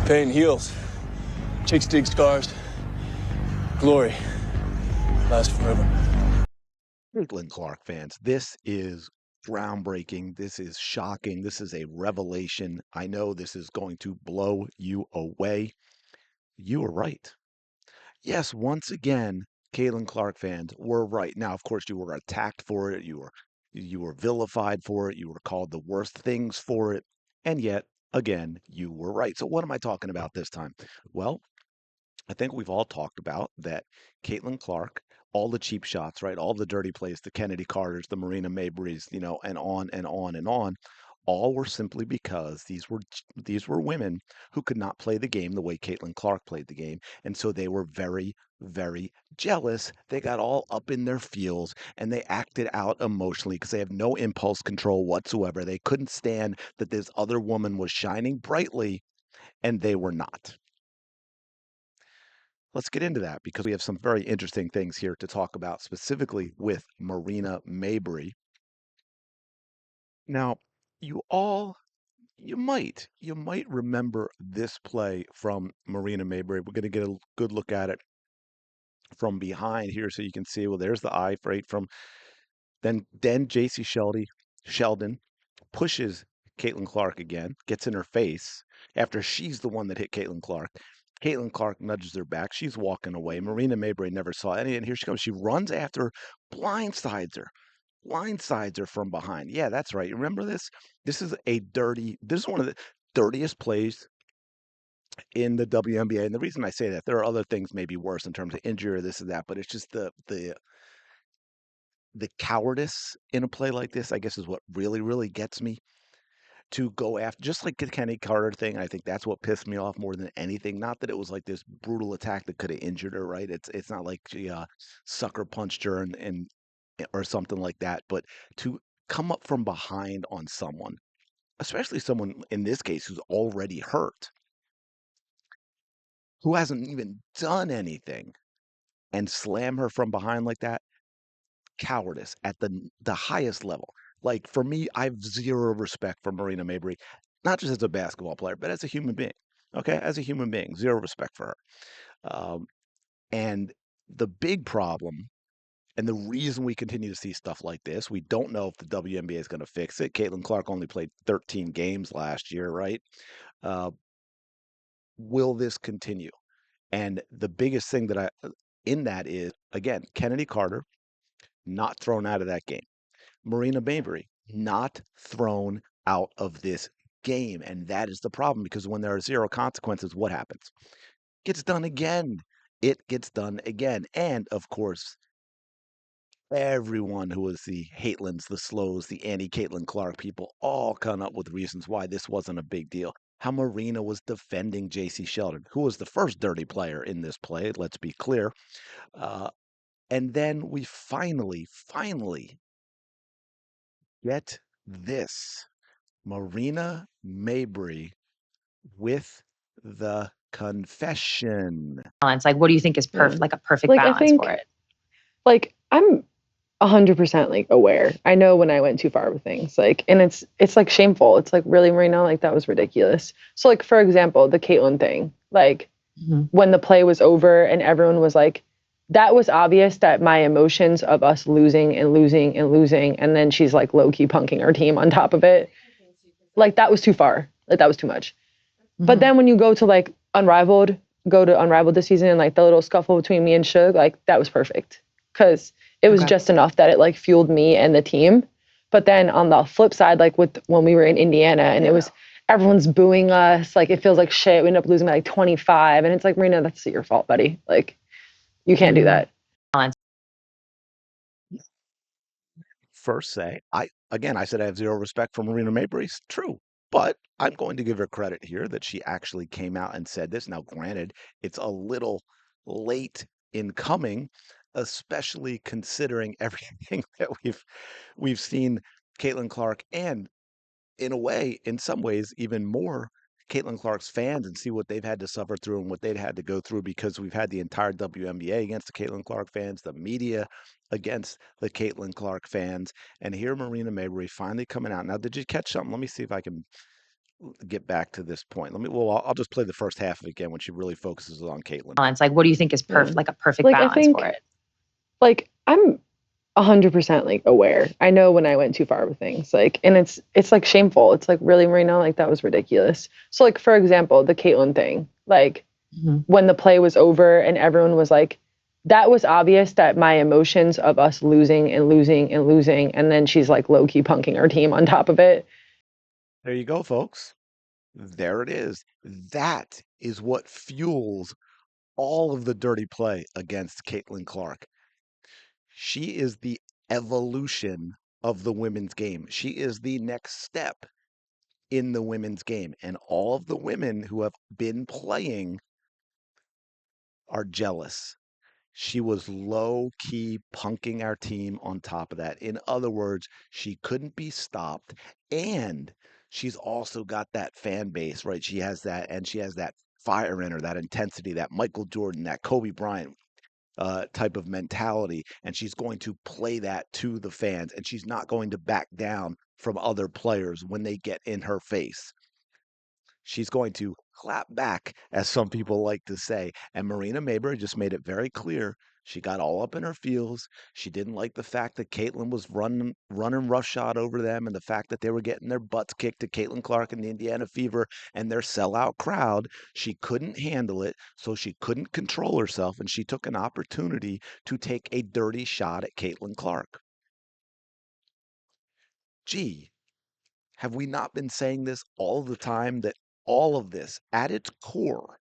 Pain heals. Chicks dig scars. Glory lasts forever. Caitlin Clark fans, this is groundbreaking. This is shocking. This is a revelation. I know this is going to blow you away. You were right. Yes, once again, Caitlin Clark fans were right. Now, of course, you were attacked for it. You were vilified for it. You were called the worst things for it. And yet, again, you were right. So what am I talking about this time? Well, I think we've all talked about that Caitlin Clark, all the cheap shots, right? All the dirty plays, the Kennedy Carters, the Marina Mabreys, and on and on and on, all were simply because these were women who could not play the game the way Caitlin Clark played the game, and so they were very, very jealous. They got all up in their feels and they acted out emotionally because they have no impulse control whatsoever. They couldn't stand that this other woman was shining brightly and they were not. Let's get into that because we have some very interesting things here to talk about, specifically with Marina Mabrey. Now, you all, you might remember this play from Marina Mabrey. We're going to get a good look at it from behind here so you can see, well, there's the eye right from then JC Sheldon pushes Caitlin Clark again, gets in her face after she's the one that hit Caitlin Clark. Caitlin Clark nudges her back. She's walking away. Marina Mabrey never saw any, and here she comes. She runs after her, blindsides her from behind. Yeah, that's right. You remember this? This is one of the dirtiest plays in the WNBA. And the reason I say that, there are other things maybe worse in terms of injury or this and that, but it's just the cowardice in a play like this, I guess, is what really, really gets me to go after, just like the Kenny Carter thing. I think that's what pissed me off more than anything. Not that it was like this brutal attack that could have injured her, right? It's not like she sucker punched her and or something like that, but to come up from behind on someone, especially someone in this case who's already hurt, who hasn't even done anything, and slam her from behind like that, cowardice at the highest level. Like for me, I have zero respect for Marina Mabrey, not just as a basketball player, but as a human being. Okay, as a human being, zero respect for her. And the big problem, and the reason we continue to see stuff like this, we don't know if the WNBA is going to fix it. Caitlin Clark only played 13 games last year, right? Uh, will this continue? And the biggest thing that in that is, again, Kennedy Carter not thrown out of that game. Marina Mabrey not thrown out of this game. And that is the problem, because when there are zero consequences, what happens? Gets done again. It gets done again. And of course, everyone who was the Hatelins, the Slows, the anti Caitlin Clark people all come up with reasons why this wasn't a big deal. How Marina was defending JC Sheldon, who was the first dirty player in this play, let's be clear. Uh, and then we finally get this. Marina Mabrey with the confession. Balance. Like, what do you think is Yeah. like a perfect Like, I balance think, for it? like, I'm 100% like aware. I know when I went too far with things. Like, and it's like shameful. It's like, really, Marina, like that was ridiculous. So like, for example, the Caitlyn thing, like when the play was over and everyone was like, that was obvious that my emotions of us losing and losing and losing, and then she's like low-key punking her team on top of it. Like that was too far. Like that was too much. But then when you go to like Unrivaled this season, and like the little scuffle between me and Suge, like that was perfect. Cause it was just enough that it like fueled me and the team. But then on the flip side, like with when we were in Indiana and it was everyone's booing us, like it feels like shit. We end up losing by like 25. And it's like, Marina, that's your fault, buddy. Like you can't do that. First say, I said I have zero respect for Marina Mabrey. It's true. But I'm going to give her credit here that she actually came out and said this. Now, granted, it's a little late in coming, especially considering everything that we've seen Caitlin Clark, and in a way, in some ways, even more Caitlin Clark's fans, and see what they've had to suffer through and what they've had to go through, because we've had the entire WNBA against the Caitlin Clark fans, the media against the Caitlin Clark fans, and here Marina Mabrey finally coming out. Now, did you catch something? Let me see if I can get back to this point. I'll just play the first half of it again when she really focuses on Caitlyn. Balance. Like, what do you think is Yeah. like a perfect Like I balance for think it? like I'm 100% like aware. I know when I went too far with things. Like and it's like shameful. It's like really Marina, like that was ridiculous. So like for example, the Caitlyn thing. Like Mhm. when the play was over and everyone was like that was obvious that my emotions of us losing and losing and losing and then she's like low key punking our team on top of it. There you go, folks. There it is. That is what fuels all of the dirty play against Caitlin Clark. She is the evolution of the women's game. She is the next step in the women's game. And all of the women who have been playing are jealous. She was low key punking our team on top of that. In other words, she couldn't be stopped. And she's also got that fan base, right? She has that, and she has that fire in her, that intensity, that Michael Jordan, that Kobe Bryant type of mentality. And she's going to play that to the fans, and she's not going to back down from other players when they get in her face. She's going to clap back, as some people like to say. And Marina Mabrey just made it very clear. She got all up in her feels. She didn't like the fact that Caitlin was running roughshod over them, and the fact that they were getting their butts kicked to Caitlin Clark and the Indiana Fever and their sellout crowd. She couldn't handle it, so she couldn't control herself, and she took an opportunity to take a dirty shot at Caitlin Clark. Gee, have we not been saying this all the time that all of this at its core,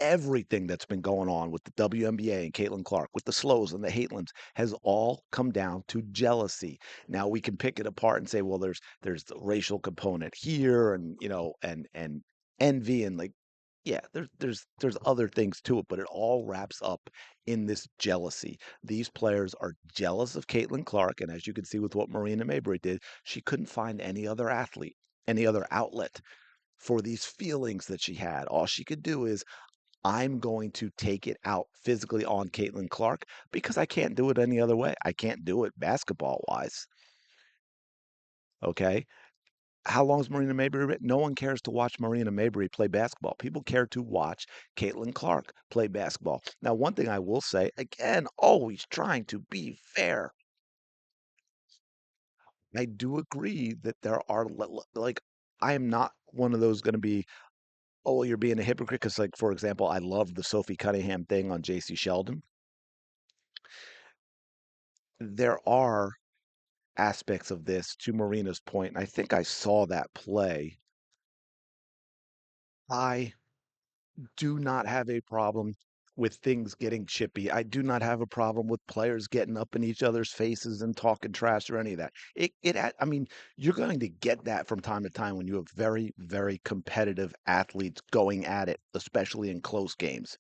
everything that's been going on with the WNBA and Caitlin Clark, with the Slows and the Hatelands, has all come down to jealousy. Now we can pick it apart and say, well, there's the racial component here, and and envy, and like, yeah, there's other things to it, but it all wraps up in this jealousy. These players are jealous of Caitlin Clark, and as you can see with what Marina Mabrey did, she couldn't find any other athlete, any other outlet for these feelings that she had. All she could do is, I'm going to take it out physically on Caitlin Clark because I can't do it any other way. I can't do it basketball wise. Okay. How long is Marina Mabrey? No one cares to watch Marina Mabrey play basketball. People care to watch Caitlin Clark play basketball. Now, one thing I will say, again, always trying to be fair, I do agree that there are, like, I am not one of those going to be, oh, well, you're being a hypocrite because, like, for example, I love the Sophie Cunningham thing on JC Sheldon. There are aspects of this, to Marina's point, and I think I saw that play. I do not have a problem with things getting chippy. I do not have a problem with players getting up in each other's faces and talking trash or any of that. I mean, you're going to get that from time to time when you have very, very competitive athletes going at it, especially in close games.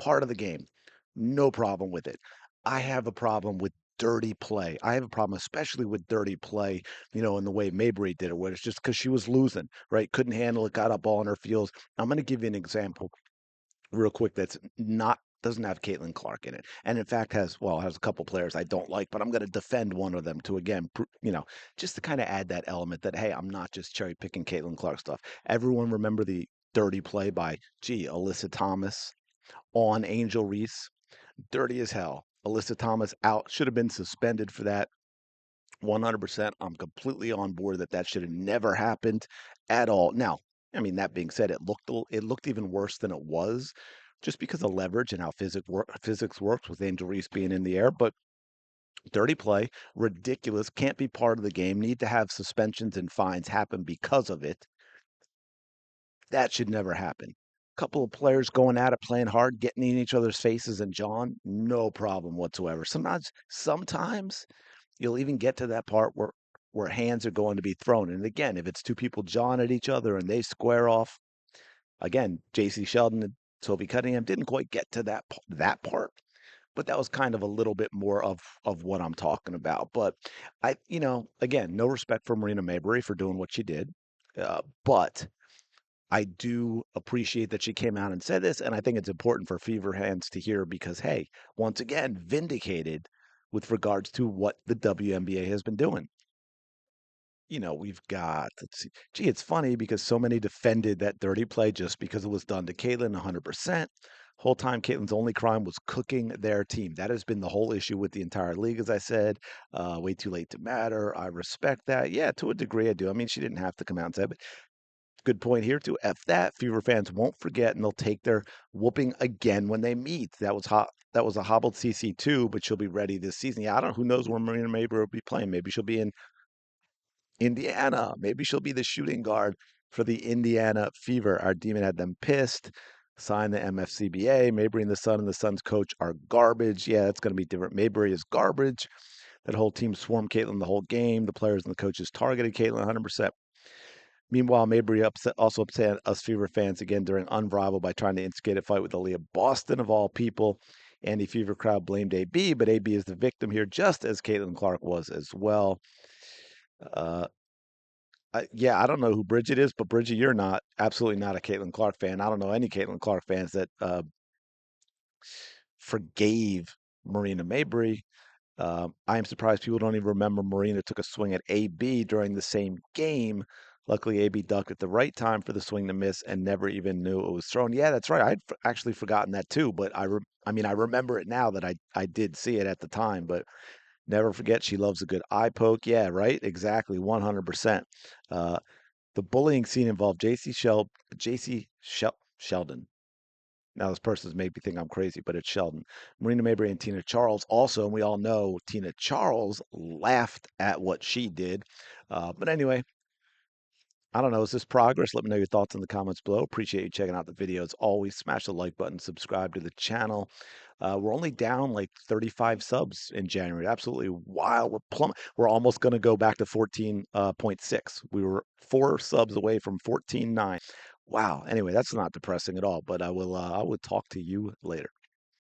Part of the game. No problem with it. I have a problem with dirty play. I have a problem, especially with dirty play, in the way Mabry did it, where it's just because she was losing, right? Couldn't handle it, got up all in her feels. I'm going to give you an example real quick that's not doesn't have Caitlin Clark in it, and in fact has a couple players I don't like, but I'm going to defend one of them to again, just to kind of add that element that hey, I'm not just cherry picking Caitlin Clark stuff. Everyone remember the dirty play by Alyssa Thomas on Angel Reese? Dirty as hell. Alyssa Thomas out, should have been suspended for that. 100%. I'm completely on board that that should have never happened at all. Now, I mean, that being said, it looked even worse than it was, just because of leverage and how physics works with Angel Reese being in the air. But dirty play, ridiculous, can't be part of the game. Need to have suspensions and fines happen because of it. That should never happen. Couple of players going at it, playing hard, getting in each other's faces, and John, no problem whatsoever. Sometimes you'll even get to that part where hands are going to be thrown. And again, if it's two people jawing at each other and they square off, again, J.C. Sheldon and Sophie Cunningham didn't quite get to that part, but that was kind of a little bit more of what I'm talking about. But again, no respect for Marina Mabrey for doing what she did, but I do appreciate that she came out and said this, and I think it's important for Fever fans to hear because, hey, once again, vindicated with regards to what the WNBA has been doing. we've got, let's see. Gee, it's funny because so many defended that dirty play just because it was done to Caitlin 100%. Whole time, Caitlin's only crime was cooking their team. That has been the whole issue with the entire league, as I said. Way too late to matter. I respect that. Yeah, to a degree, I do. I mean, she didn't have to come out and say it, but good point here too. F that. Fever fans won't forget, and they'll take their whooping again when they meet. That was hot. That was a hobbled CC too, but she'll be ready this season. Yeah, I don't. Who knows where Marina Mabrey will be playing? Maybe she'll be in Indiana. Maybe she'll be the shooting guard for the Indiana Fever. Our demon had them pissed. Signed the MFCBA. Mabry and the Suns coach are garbage. Yeah, it's going to be different. Mabry is garbage. That whole team swarmed Caitlin the whole game. The players and the coaches targeted Caitlin 100%. Meanwhile, Mabry also upset us Fever fans again during Unrivaled by trying to instigate a fight with Aaliyah Boston, of all people. And the Fever crowd blamed AB, but AB is the victim here, just as Caitlin Clark was as well. Uh, yeah, I don't know who Bridget is, but Bridget, you're not absolutely not a Caitlin Clark fan. I don't know any Caitlin Clark fans that forgave Marina Mabrey. I am surprised people don't even remember Marina took a swing at AB during the same game. Luckily, AB ducked at the right time for the swing to miss and never even knew it was thrown. Yeah, that's right. I'd actually forgotten that too, but I mean, I remember it now that I did see it at the time, but never forget she loves a good eye poke. Yeah, right. Exactly. 100%. Uh, the bullying scene involved Sheldon. Now this person's made me think I'm crazy, but it's Sheldon. Marina Mabrey and Tina Charles also, and we all know Tina Charles laughed at what she did. But anyway, I don't know. Is this progress? Let me know your thoughts in the comments below. Appreciate you checking out the video. As always, smash the like button, subscribe to the channel. We're only down like 35 subs in January. Absolutely wild. We're almost going to go back to 14.6. We were 4 subs away from 14.9. Wow. Anyway, that's not depressing at all. But I will talk to you later.